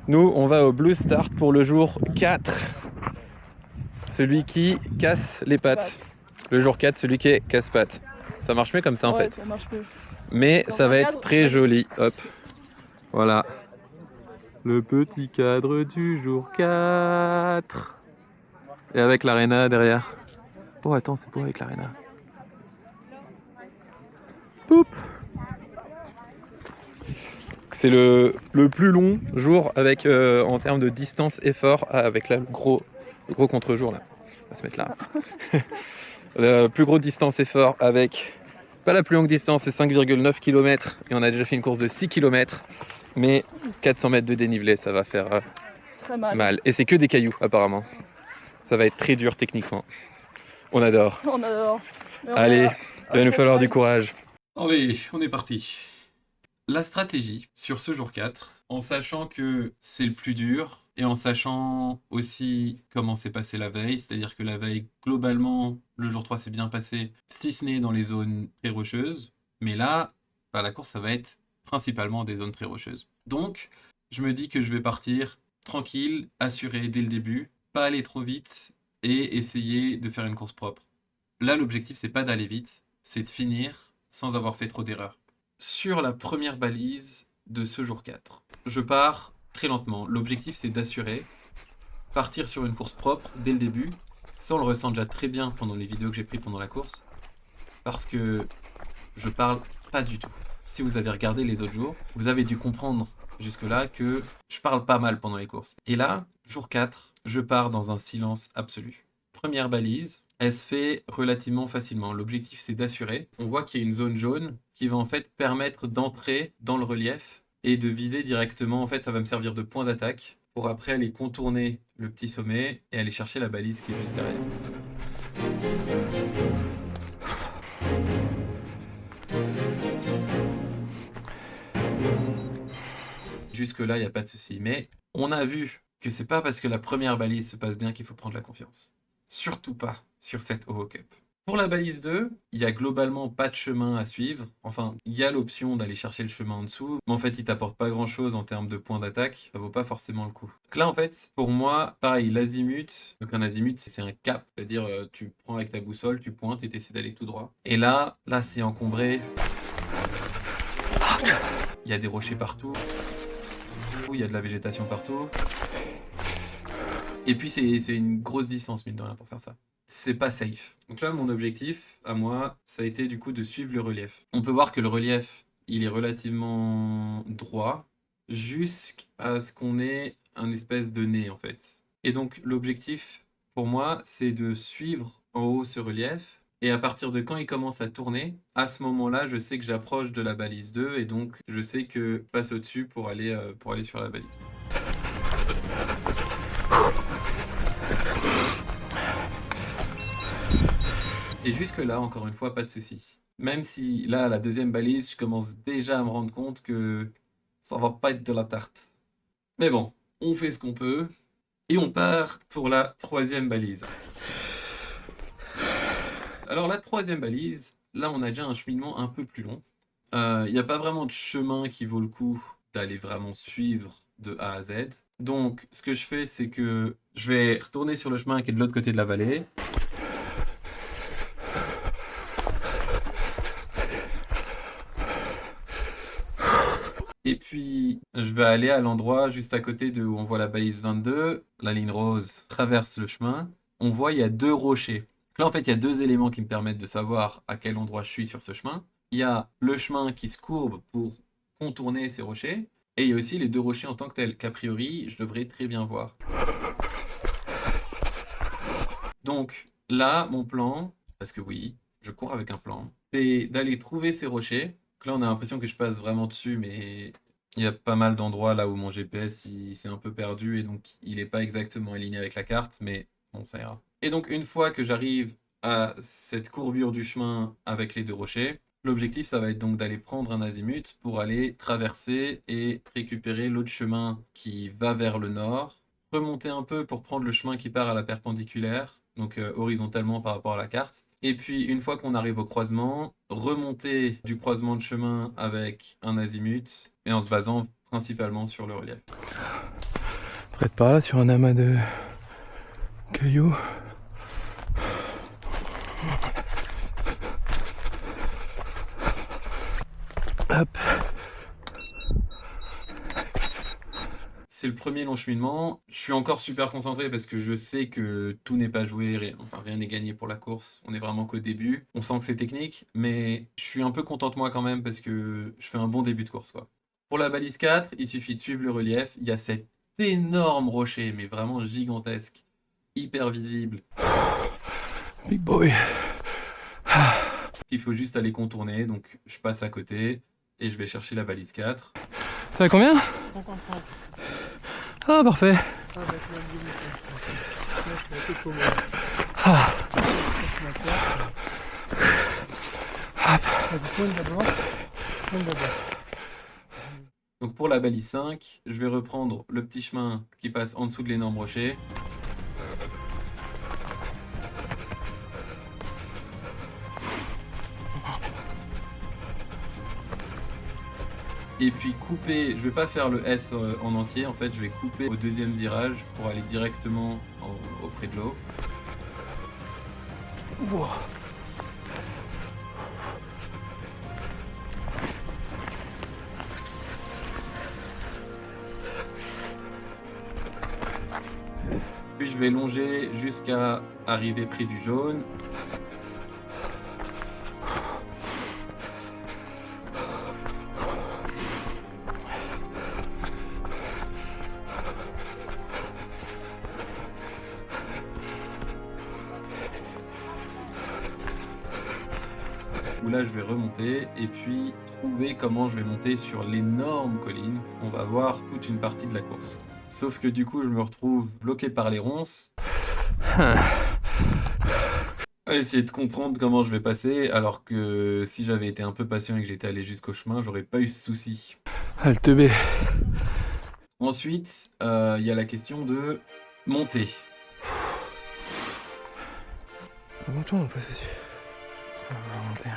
Nous, on va au Blue Start pour le jour 4. Celui qui casse les pattes. Le jour 4, celui qui est casse-pattes. Ça marche mieux comme ça en Ouais, fait. ça marche mieux. Mais Dans ça un va être cadre très magnifique. joli. Hop. Voilà. Le petit cadre du jour 4. Et avec l'aréna derrière. Oh attends, c'est beau avec l'aréna. Poup. C'est le plus long jour avec en termes de distance effort avec là, le gros contre-jour là. On va se mettre là. La plus grosse distance effort avec pas la plus longue distance, c'est 5,9 km et on a déjà fait une course de 6 km, mais 400 mètres de dénivelé, ça va faire Très mal. mal. Et c'est que des cailloux apparemment. Ça va être très dur techniquement. On adore. On adore. Mais on Allez, verra il va nous après le falloir du trail. courage. Allez, on est parti. La stratégie sur ce jour 4, en sachant que c'est le plus dur et en sachant aussi comment s'est passé la veille, c'est-à-dire que la veille, globalement, le jour 3 s'est bien passé, si ce n'est dans les zones très rocheuses, mais là, bah, la course, ça va être principalement des zones très rocheuses. Donc, je me dis que je vais partir tranquille, assuré dès le début, pas aller trop vite et essayer de faire une course propre. Là, l'objectif, c'est pas d'aller vite, c'est de finir sans avoir fait trop d'erreurs. Sur la première balise de ce jour 4, je pars très lentement. L'objectif, c'est d'assurer, partir sur une course propre dès le début. Ça, on le ressent déjà très bien pendant les vidéos que j'ai prises pendant la course, parce que je parle pas du tout. Si vous avez regardé les autres jours, vous avez dû comprendre jusque-là que je parle pas mal pendant les courses. Et là, jour 4, je pars dans un silence absolu. Première balise, elle se fait relativement facilement. L'objectif, c'est d'assurer. On voit qu'il y a une zone jaune qui va en fait permettre d'entrer dans le relief et de viser directement. En fait, ça va me servir de point d'attaque pour après aller contourner le petit sommet et aller chercher la balise qui est juste derrière. Jusque-là, il n'y a pas de souci. Mais on a vu que c'est pas parce que la première balise se passe bien qu'il faut prendre la confiance. Surtout pas sur cette OO Cup. Pour la balise 2, il y a globalement pas de chemin à suivre. Enfin, il y a l'option d'aller chercher le chemin en dessous, mais en fait, il t'apporte pas grand-chose en termes de points d'attaque. Ça vaut pas forcément le coup. Donc là, en fait, pour moi, pareil, l'azimut. Donc un azimut, c'est un cap, c'est-à-dire tu prends avec ta boussole, tu pointes et t'essaies d'aller tout droit. Et là, c'est encombré. Il y a des rochers partout. Il y a de la végétation partout. Et puis c'est une grosse distance, mine de rien, pour faire ça. C'est pas safe. Donc là, mon objectif, à moi, ça a été du coup de suivre le relief. On peut voir que le relief, il est relativement droit, jusqu'à ce qu'on ait un espèce de nez, en fait. Et donc, l'objectif, pour moi, c'est de suivre en haut ce relief, et à partir de quand il commence à tourner, à ce moment-là, je sais que j'approche de la balise 2, et donc je sais que je passe au-dessus pour aller sur la balise. Et jusque-là, encore une fois, pas de souci. Même si là, la deuxième balise, je commence déjà à me rendre compte que ça va pas être de la tarte. Mais bon, on fait ce qu'on peut. Et on part pour la troisième balise. Alors la troisième balise, là on a déjà un cheminement un peu plus long. Il n'y a pas vraiment de chemin qui vaut le coup d'aller vraiment suivre de A à Z. Donc ce que je fais, c'est que je vais retourner sur le chemin qui est de l'autre côté de la vallée. Et puis, je vais aller à l'endroit juste à côté de où on voit la balise 22. La ligne rose traverse le chemin. On voit, il y a deux rochers. Là, en fait, il y a deux éléments qui me permettent de savoir à quel endroit je suis sur ce chemin. Il y a le chemin qui se courbe pour contourner ces rochers. Et il y a aussi les deux rochers en tant que tels, qu'a priori, je devrais très bien voir. Donc, là, mon plan, parce que oui, je cours avec un plan, c'est d'aller trouver ces rochers. Donc là, on a l'impression que je passe vraiment dessus, mais il y a pas mal d'endroits là où mon GPS il s'est un peu perdu et donc il n'est pas exactement aligné avec la carte, mais bon, ça ira. Et donc, une fois que j'arrive à cette courbure du chemin avec les deux rochers, l'objectif, ça va être donc d'aller prendre un azimut pour aller traverser et récupérer l'autre chemin qui va vers le nord, remonter un peu pour prendre le chemin qui part à la perpendiculaire, donc horizontalement par rapport à la carte. Et puis, une fois qu'on arrive au croisement, remonter du croisement de chemin avec un azimut, et en se basant principalement sur le relief. Peut-être par là sur un amas de cailloux. Hop. C'est le premier long cheminement. Je suis encore super concentré parce que je sais que tout n'est pas joué, rien n'est gagné pour la course. On est vraiment qu'au début. On sent que c'est technique, mais je suis un peu content de moi quand même parce que je fais un bon début de course, quoi. Pour la balise 4, il suffit de suivre le relief. Il y a cet énorme rocher, mais vraiment gigantesque, hyper visible. Big boy. Il faut juste aller contourner, donc je passe à côté et je vais chercher la balise 4. Ça va combien? 55. Ah, parfait. Ah, bah, tu vas me dire, c'est un peu comme moi. Ah. Vas-y, pointe d'abord. Pointe d'abord. Donc pour la balise 5, je vais reprendre le petit chemin qui passe en dessous de l'énorme rocher. Et puis couper, je vais pas faire le S en entier, en fait je vais couper au deuxième virage pour aller directement auprès de l'eau. Wow. Puis je vais longer jusqu'à arriver près du jaune. Où là je vais remonter et puis trouver comment je vais monter sur l'énorme colline. On va voir toute une partie de la course. Sauf que du coup je me retrouve bloqué par les ronces. À essayer de comprendre comment je vais passer, alors que si j'avais été un peu patient et que j'étais allé jusqu'au chemin, j'aurais pas eu ce souci. Ah, le teubé. Ensuite, il y a la question de monter. Comment toi on passe dessus? On va remonter.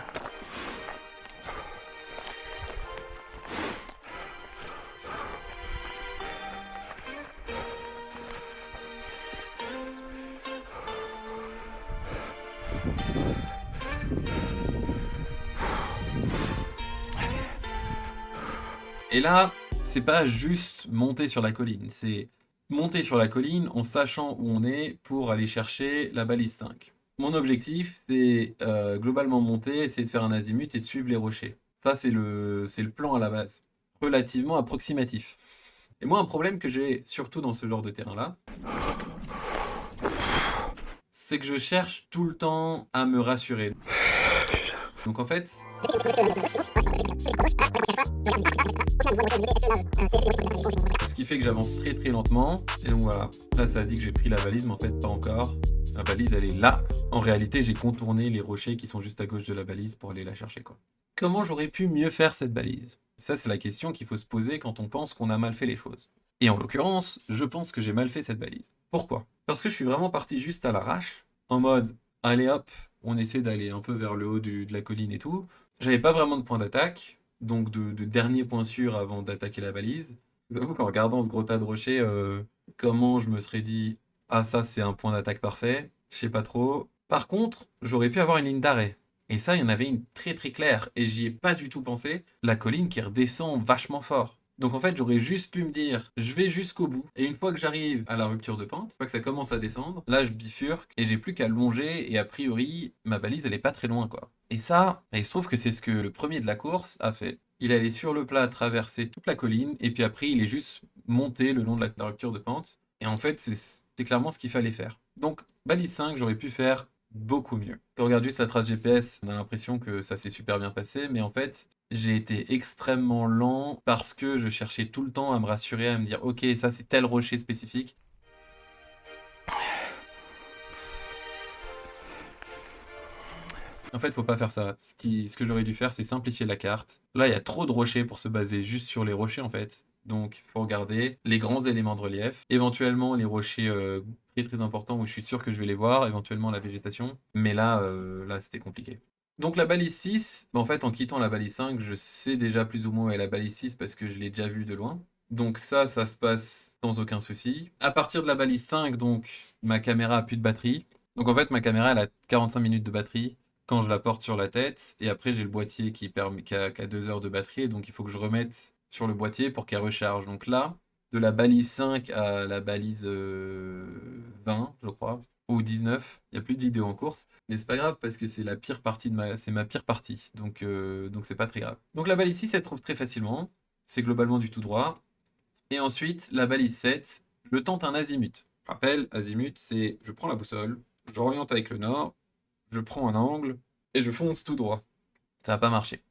Et là, c'est pas juste monter sur la colline, c'est monter sur la colline en sachant où on est pour aller chercher la balise 5. Mon objectif, c'est globalement monter, essayer de faire un azimut et de suivre les rochers. Ça, c'est le plan à la base, relativement approximatif. Et moi, un problème que j'ai surtout dans ce genre de terrain-là, c'est que je cherche tout le temps à me rassurer. Donc en fait, ce qui fait que j'avance très très lentement. Et donc voilà, là ça a dit que j'ai pris la balise, mais en fait pas encore. La balise elle est là. En réalité j'ai contourné les rochers qui sont juste à gauche de la balise pour aller la chercher, quoi. Comment j'aurais pu mieux faire cette balise? Ça c'est la question qu'il faut se poser quand on pense qu'on a mal fait les choses. Et en l'occurrence, je pense que j'ai mal fait cette balise. Pourquoi? Parce que je suis vraiment parti juste à l'arrache, en mode allez hop, on essaie d'aller un peu vers le haut de la colline et tout. J'avais pas vraiment de point d'attaque, donc de dernier point sûr avant d'attaquer la balise. J'avoue qu'en regardant ce gros tas de rochers, comment je me serais dit ah ça c'est un point d'attaque parfait, je sais pas trop. Par contre, j'aurais pu avoir une ligne d'arrêt. Et ça, il y en avait une très très claire, et j'y ai pas du tout pensé, la colline qui redescend vachement fort. Donc en fait, j'aurais juste pu me dire, je vais jusqu'au bout, et une fois que j'arrive à la rupture de pente, une fois que ça commence à descendre, là je bifurque, et j'ai plus qu'à longer, et a priori, ma balise elle est pas très loin, quoi. Et ça, il se trouve que c'est ce que le premier de la course a fait. Il allait sur le plat traverser toute la colline, et puis après il est juste monté le long de la rupture de pente, et en fait c'est clairement ce qu'il fallait faire. Donc balise 5, j'aurais pu faire beaucoup mieux. Quand on regarde juste la trace GPS, on a l'impression que ça s'est super bien passé, mais en fait, j'ai été extrêmement lent parce que je cherchais tout le temps à me rassurer, à me dire ok, ça c'est tel rocher spécifique. En fait, faut pas faire ça. Ce que j'aurais dû faire, c'est simplifier la carte. Là, il y a trop de rochers pour se baser juste sur les rochers, en fait. Donc, il faut regarder les grands éléments de relief, éventuellement les rochers très très importants où je suis sûr que je vais les voir, éventuellement la végétation. Mais là, là c'était compliqué. Donc la balise 6, en fait, en quittant la balise 5, je sais déjà plus ou moins où est la balise 6 parce que je l'ai déjà vue de loin. Donc ça se passe sans aucun souci. À partir de la balise 5, donc, ma caméra a plus de batterie. Donc en fait, ma caméra, elle a 45 minutes de batterie quand je la porte sur la tête. Et après, j'ai le boîtier qui a 2 heures de batterie. Donc il faut que je remette sur le boîtier pour qu'elle recharge. Donc là, de la balise 5 à la balise 20, je crois, ou 19, il n'y a plus de vidéo en course. Mais c'est pas grave parce que c'est la pire partie c'est ma pire partie. Donc c'est pas très grave. Donc la balise 6, elle se trouve très facilement. C'est globalement du tout droit. Et ensuite, la balise 7, je tente un azimut. Je rappelle, azimut, c'est je prends la boussole, j'oriente avec le nord, je prends un angle et je fonce tout droit. Ça n'a pas marché.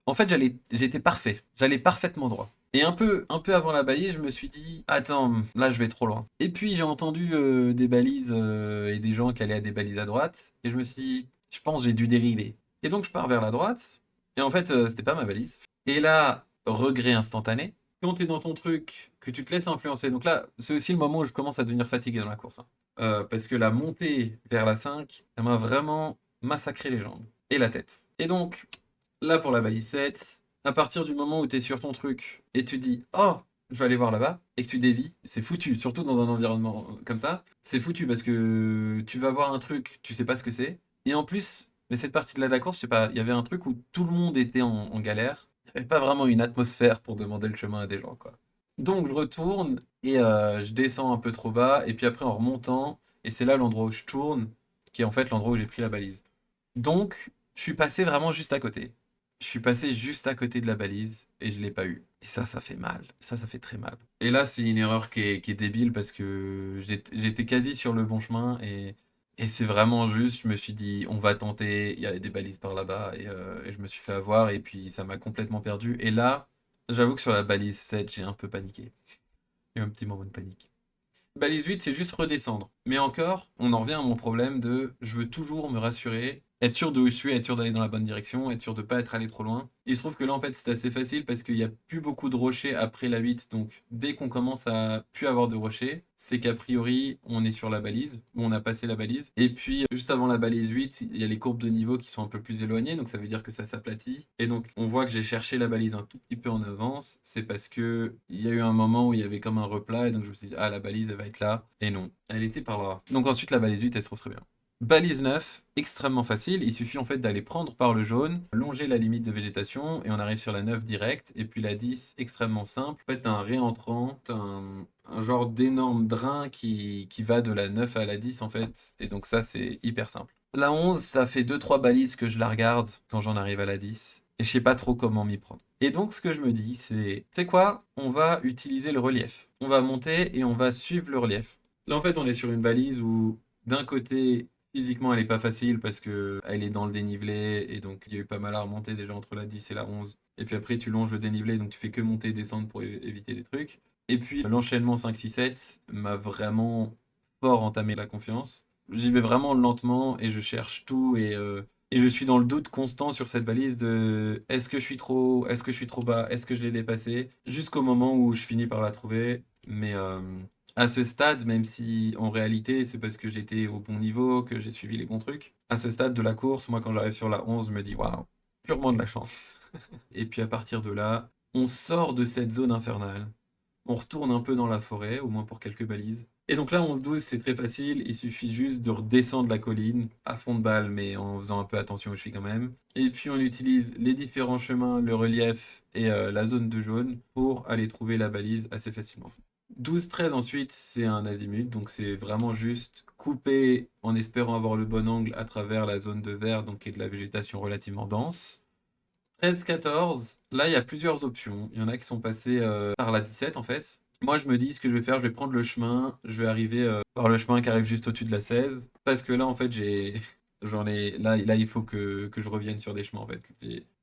En fait, j'étais parfait. J'allais parfaitement droit. Et un peu avant la balise, je me suis dit, attends, là je vais trop loin. Et puis j'ai entendu des balises et des gens qui allaient à des balises à droite. Et je me suis dit, je pense que j'ai dû dériver. Et donc je pars vers la droite. Et en fait, c'était pas ma balise. Et là, regret instantané. Quand t'es dans ton truc, que tu te laisses influencer. Donc là, c'est aussi le moment où je commence à devenir fatigué dans la course, hein. Parce que la montée vers la 5, elle m'a vraiment massacré les jambes et la tête. Et donc, là pour la balise 7, à partir du moment où tu es sur ton truc et tu dis oh, je vais aller voir là-bas et que tu dévies, c'est foutu, surtout dans un environnement comme ça. C'est foutu parce que tu vas voir un truc, tu sais pas ce que c'est. Et en plus, mais cette partie de la course, je sais pas, il y avait un truc où tout le monde était en galère. Il n'y avait pas vraiment une atmosphère pour demander le chemin à des gens, quoi. Donc je retourne et je descends un peu trop bas et puis après en remontant, et c'est là l'endroit où je tourne, qui est en fait l'endroit où j'ai pris la balise. Donc, je suis passé vraiment juste à côté. Je suis passé juste à côté de la balise et je l'ai pas eu. Et ça fait mal. Ça fait très mal. Et là, c'est une erreur qui est débile parce que j'étais quasi sur le bon chemin et c'est vraiment juste. Je me suis dit, on va tenter. Il y a des balises par là-bas et je me suis fait avoir et puis ça m'a complètement perdu. Et là, j'avoue que sur la balise 7, j'ai un peu paniqué. Il y a eu un petit moment de panique. Balise 8, c'est juste redescendre. Mais encore, on en revient à mon problème de je veux toujours me rassurer, être sûr de où je suis, être sûr d'aller dans la bonne direction, être sûr de pas être allé trop loin. Il se trouve que là, en fait, c'est assez facile parce qu'il n'y a plus beaucoup de rochers après la 8. Donc, dès qu'on commence à plus avoir de rochers, c'est qu'a priori, on est sur la balise, ou on a passé la balise. Et puis, juste avant la balise 8, il y a les courbes de niveau qui sont un peu plus éloignées. Donc, ça veut dire que ça s'aplatit. Et donc, on voit que j'ai cherché la balise un tout petit peu en avance. C'est parce que il y a eu un moment où il y avait comme un replat. Et donc, je me suis dit, ah, la balise, elle va être là. Et non, elle était par là. Donc, ensuite, la balise 8, elle se trouve très bien. Balise 9, extrêmement facile, il suffit en fait d'aller prendre par le jaune, longer la limite de végétation et on arrive sur la 9 direct. Et puis la 10, extrêmement simple. En fait, t'as un réentrant, t'as un genre d'énorme drain qui va de la 9 à la 10 en fait. Et donc ça, c'est hyper simple. La 11, ça fait 2-3 balises que je la regarde quand j'en arrive à la 10. Et je sais pas trop comment m'y prendre. Et donc ce que je me dis, c'est, tu sais quoi, on va utiliser le relief. On va monter et on va suivre le relief. Là, en fait, on est sur une balise où, d'un côté, physiquement, elle est pas facile parce que elle est dans le dénivelé et donc il y a eu pas mal à remonter déjà entre la 10 et la 11. Et puis après, tu longes le dénivelé, donc tu fais que monter et descendre pour éviter des trucs. Et puis l'enchaînement 5-6-7 m'a vraiment fort entamé la confiance. J'y vais vraiment lentement et je cherche tout et je suis dans le doute constant sur cette balise de est-ce que je suis trop haut, est-ce que je suis trop bas, est-ce que je l'ai dépassé, jusqu'au moment où je finis par la trouver. Mais à ce stade, même si en réalité c'est parce que j'étais au bon niveau, que j'ai suivi les bons trucs, à ce stade de la course, moi quand j'arrive sur la 11, je me dis waouh, purement de la chance. Et puis à partir de là, on sort de cette zone infernale, on retourne un peu dans la forêt, au moins pour quelques balises. Et donc là, 11-12, c'est très facile, il suffit juste de redescendre la colline à fond de balle, mais en faisant un peu attention où je suis quand même. Et puis on utilise les différents chemins, le relief et la zone de jaune pour aller trouver la balise assez facilement. 12-13 ensuite, c'est un azimut, donc c'est vraiment juste couper en espérant avoir le bon angle à travers la zone de vert, donc qui est de la végétation relativement dense. 13-14, là il y a plusieurs options. Il y en a qui sont passés par la 17 en fait. Moi je me dis ce que je vais faire, je vais prendre le chemin, je vais arriver par le chemin qui arrive juste au-dessus de la 16. Parce que là en fait j'ai. Là, il faut que je revienne sur des chemins en fait.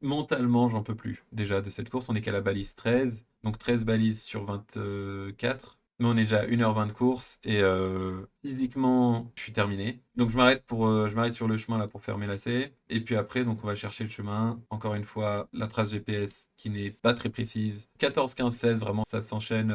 Mentalement, j'en peux plus déjà de cette course. On est qu'à la balise 13, donc 13 balises sur 24. Mais on est déjà à 1h20 de course et physiquement, je suis terminé. Donc je m'arrête sur le chemin là pour faire mes lacets. Et puis après, donc on va chercher le chemin. Encore une fois, la trace GPS qui n'est pas très précise. 14, 15, 16, vraiment, ça s'enchaîne.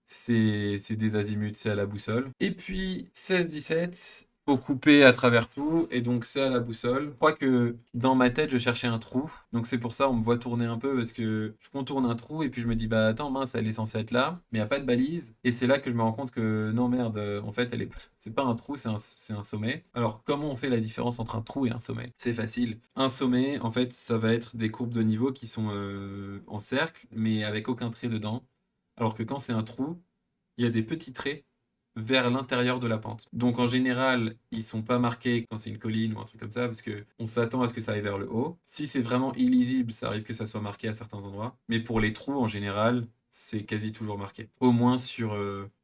C'est des azimuts, c'est à la boussole. Et puis 16, 17. Faut couper à travers tout, et donc c'est à la boussole. Je crois que dans ma tête, je cherchais un trou, donc c'est pour ça on me voit tourner un peu, parce que je contourne un trou, et puis je me dis, bah attends, mince, elle est censée être là, mais il n'y a pas de balise, et c'est là que je me rends compte que non, merde, en fait, c'est pas un trou, c'est un sommet. Alors, comment on fait la différence entre un trou et un sommet? C'est facile. Un sommet, en fait, ça va être des courbes de niveau qui sont en cercle, mais avec aucun trait dedans, alors que quand c'est un trou, il y a des petits traits vers l'intérieur de la pente. Donc en général, ils sont pas marqués quand c'est une colline ou un truc comme ça, parce que on s'attend à ce que ça aille vers le haut. Si c'est vraiment illisible, ça arrive que ça soit marqué à certains endroits. Mais pour les trous, en général, c'est quasi toujours marqué. Au moins sur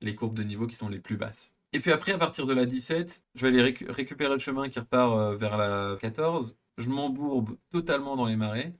les courbes de niveau qui sont les plus basses. Et puis après, à partir de la 17, je vais aller récupérer le chemin qui repart vers la 14. Je m'embourbe totalement dans les marais.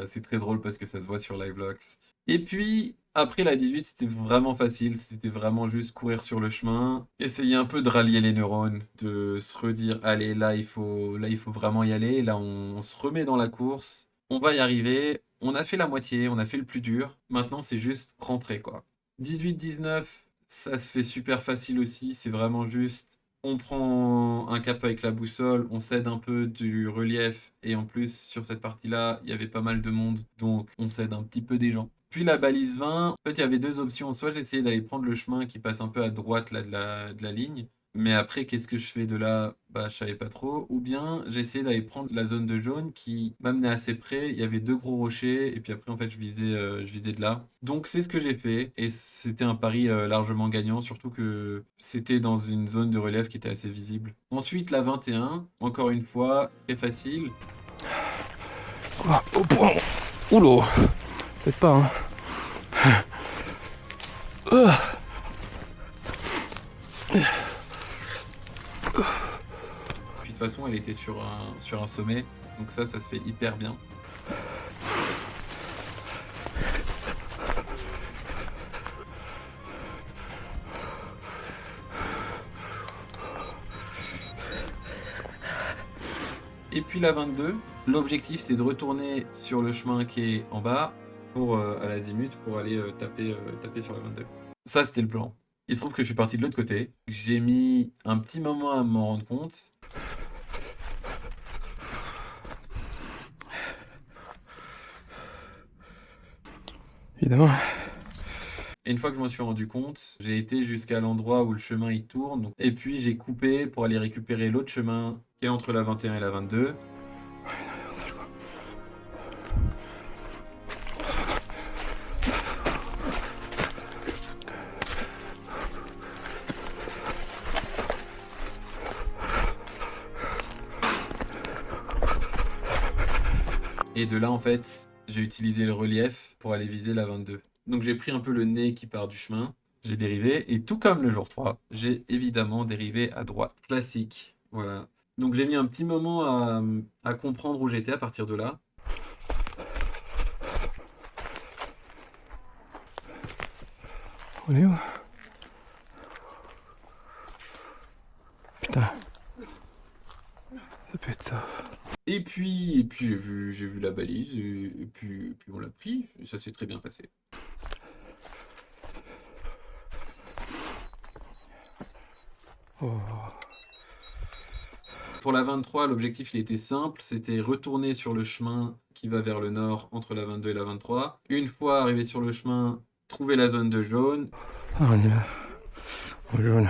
C'est très drôle parce que ça se voit sur Livelox. Et puis, après la 18, c'était vraiment facile. C'était vraiment juste courir sur le chemin, essayer un peu de rallier les neurones, de se redire, allez, là, il faut vraiment y aller. Là, on se remet dans la course. On va y arriver. On a fait la moitié, on a fait le plus dur. Maintenant, c'est juste rentrer, quoi. 18-19, ça se fait super facile aussi. C'est vraiment juste on prend un cap avec la boussole, on cède un peu du relief, et en plus, sur cette partie-là, il y avait pas mal de monde, donc on cède un petit peu des gens. Puis la balise 20, en fait, il y avait deux options. Soit j'essayais d'aller prendre le chemin qui passe un peu à droite là, de la ligne, mais après, qu'est-ce que je fais de là? Bah, je savais pas trop. Ou bien j'essayais d'aller prendre la zone de jaune qui m'amenait assez près. Il y avait deux gros rochers, et puis après, en fait, je visais de là. Donc, c'est ce que j'ai fait, et c'était un pari largement gagnant, surtout que c'était dans une zone de relief qui était assez visible. Ensuite, la 21, encore une fois, très facile. Ah, oh, bon. Oula. Peut-être pas, hein. Puis de toute façon, elle était sur un sommet, donc ça se fait hyper bien. Et puis la 22, l'objectif c'est de retourner sur le chemin qui est en bas pour à l'azimut pour aller taper sur la 22. Ça c'était le plan. Il se trouve que je suis parti de l'autre côté. J'ai mis un petit moment à m'en rendre compte. Évidemment. Et une fois que je m'en suis rendu compte, j'ai été jusqu'à l'endroit où le chemin il tourne. Et puis j'ai coupé pour aller récupérer l'autre chemin qui est entre la 21 et la 22. Et de là, en fait, j'ai utilisé le relief pour aller viser la 22. Donc j'ai pris un peu le nez qui part du chemin, j'ai dérivé, et tout comme le jour 3, j'ai évidemment dérivé à droite. Classique, voilà. Donc j'ai mis un petit moment à comprendre où j'étais à partir de là. On est où? Putain. Ça peut être ça. Et puis j'ai vu la balise, et puis on l'a pris, et ça s'est très bien passé. Oh. Pour la 23, l'objectif il était simple, c'était retourner sur le chemin qui va vers le nord entre la 22 et la 23. Une fois arrivé sur le chemin, trouver la zone de jaune. Ah, on est là. Au jaune.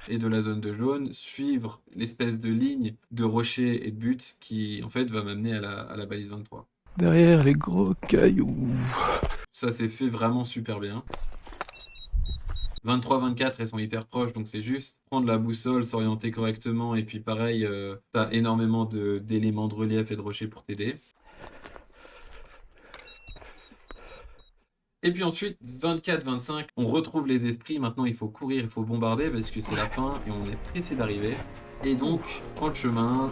Et de la zone de jaune, suivre l'espèce de ligne de rocher et de butte qui en fait va m'amener à la balise 23. Derrière les gros cailloux. Ça s'est fait vraiment super bien. 23-24, elles sont hyper proches, donc c'est juste prendre la boussole, s'orienter correctement, et puis pareil, t'as énormément d'éléments de relief et de rochers pour t'aider. Et puis ensuite, 24-25, on retrouve les esprits, maintenant il faut courir, il faut bombarder, parce que c'est la fin, et on est pressé d'arriver. Et donc, prends le chemin.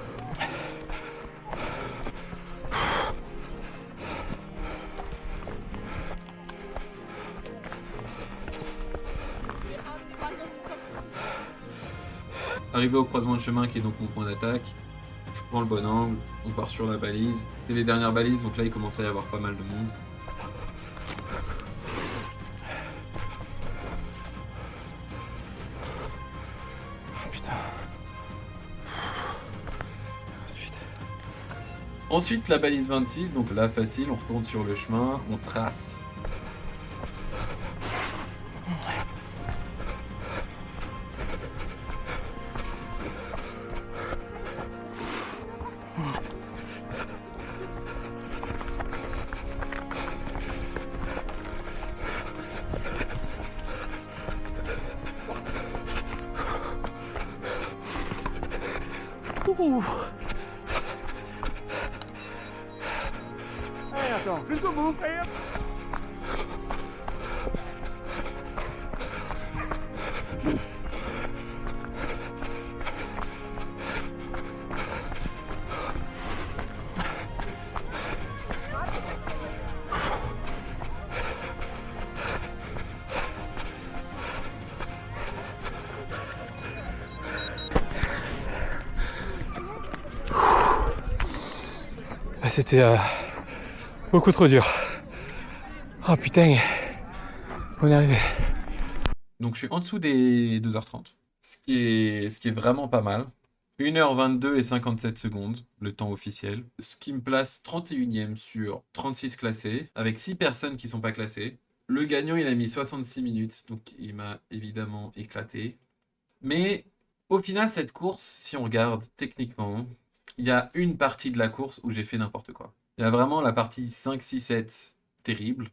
Arrivé au croisement de chemin qui est donc mon point d'attaque, je prends le bon angle, on part sur la balise. C'est les dernières balises, donc là il commence à y avoir pas mal de monde. Putain. Ensuite, la balise 26, donc là, facile, on retourne sur le chemin, on trace. Ouh. Allez, attends, jusqu'au bout. Allez, hop. Ah, c'était beaucoup trop dur. Oh putain, on est arrivé. Donc je suis en dessous des 2h30, ce qui est vraiment pas mal. 1h22 et 57 secondes, le temps officiel. Ce qui me place 31e sur 36 classés, avec 6 personnes qui sont pas classées. Le gagnant, il a mis 66 minutes, donc il m'a évidemment éclaté. Mais au final, cette course, si on regarde techniquement, il y a une partie de la course où j'ai fait n'importe quoi. Il y a vraiment la partie 5, 6, 7, terrible,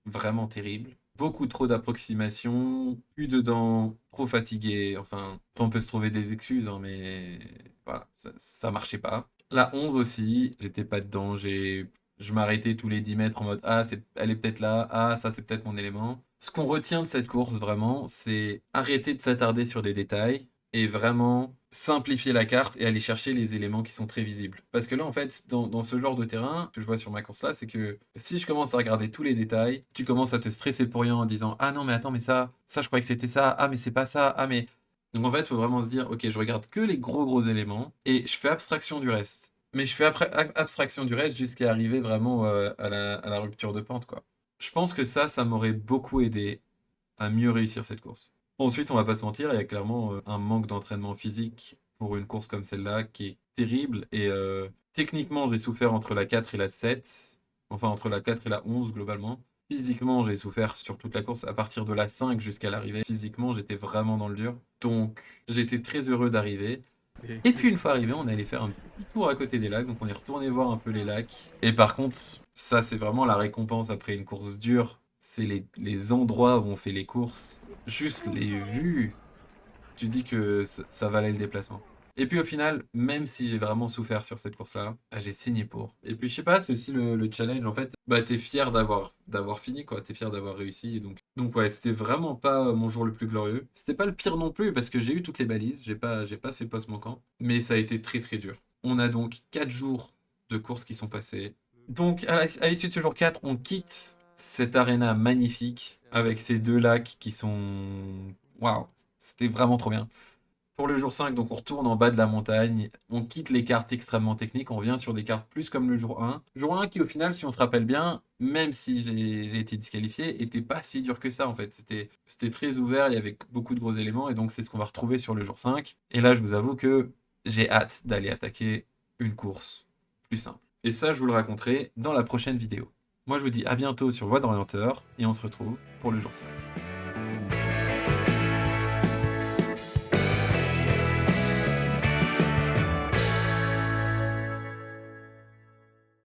vraiment terrible. Beaucoup trop d'approximations, plus dedans, trop fatigué. Enfin, on peut se trouver des excuses, hein, mais voilà, ça marchait pas. La 11 aussi, j'étais pas dedans. Je m'arrêtais tous les 10 mètres en mode ah, elle est peut-être là, ah, ça c'est peut-être mon élément. Ce qu'on retient de cette course vraiment, c'est arrêter de s'attarder sur des détails et vraiment simplifier la carte et aller chercher les éléments qui sont très visibles. Parce que là, en fait, dans ce genre de terrain, que je vois sur ma course là, c'est que si je commence à regarder tous les détails, tu commences à te stresser pour rien en disant ah non, mais attends, mais ça, je croyais que c'était ça, ah, mais c'est pas ça, ah, mais. Donc en fait, il faut vraiment se dire ok, je regarde que les gros éléments et je fais abstraction du reste. Mais je fais abstraction du reste jusqu'à arriver vraiment à la rupture de pente, quoi. Je pense que ça m'aurait beaucoup aidé à mieux réussir cette course. Ensuite, on va pas se mentir, il y a clairement un manque d'entraînement physique pour une course comme celle-là qui est terrible. Et techniquement, j'ai souffert entre la 4 et la 7. Enfin, entre la 4 et la 11, globalement. Physiquement, j'ai souffert sur toute la course. À partir de la 5 jusqu'à l'arrivée, physiquement, j'étais vraiment dans le dur. Donc, j'étais très heureux d'arriver. Et puis, une fois arrivé, on allait faire un petit tour à côté des lacs. Donc, on est retourné voir un peu les lacs. Et par contre, ça, c'est vraiment la récompense après une course dure. C'est les endroits où on fait les courses. Juste les vues, tu dis que ça valait le déplacement. Et puis au final, même si j'ai vraiment souffert sur cette course-là, bah, j'ai signé pour. Et puis je sais pas, c'est aussi le challenge en fait. Bah t'es fier d'avoir fini quoi, t'es fier d'avoir réussi. Et donc ouais, c'était vraiment pas mon jour le plus glorieux. C'était pas le pire non plus parce que j'ai eu toutes les balises, j'ai pas fait poste manquant. Mais ça a été très très dur. On a donc 4 jours de courses qui sont passés. Donc à l'issue de ce jour 4, on quitte cette arena magnifique avec ces deux lacs qui sont... Waouh, c'était vraiment trop bien. Pour le jour 5, donc on retourne en bas de la montagne, on quitte les cartes extrêmement techniques, on revient sur des cartes plus comme le jour 1. Jour 1 qui au final, si on se rappelle bien, même si j'ai été disqualifié, était pas si dur que ça en fait. C'était très ouvert, il y avait beaucoup de gros éléments, et donc c'est ce qu'on va retrouver sur le jour 5. Et là, je vous avoue que j'ai hâte d'aller attaquer une course plus simple. Et ça, je vous le raconterai dans la prochaine vidéo. Moi, je vous dis à bientôt sur Voix d'Orienteur, et on se retrouve pour le jour 5.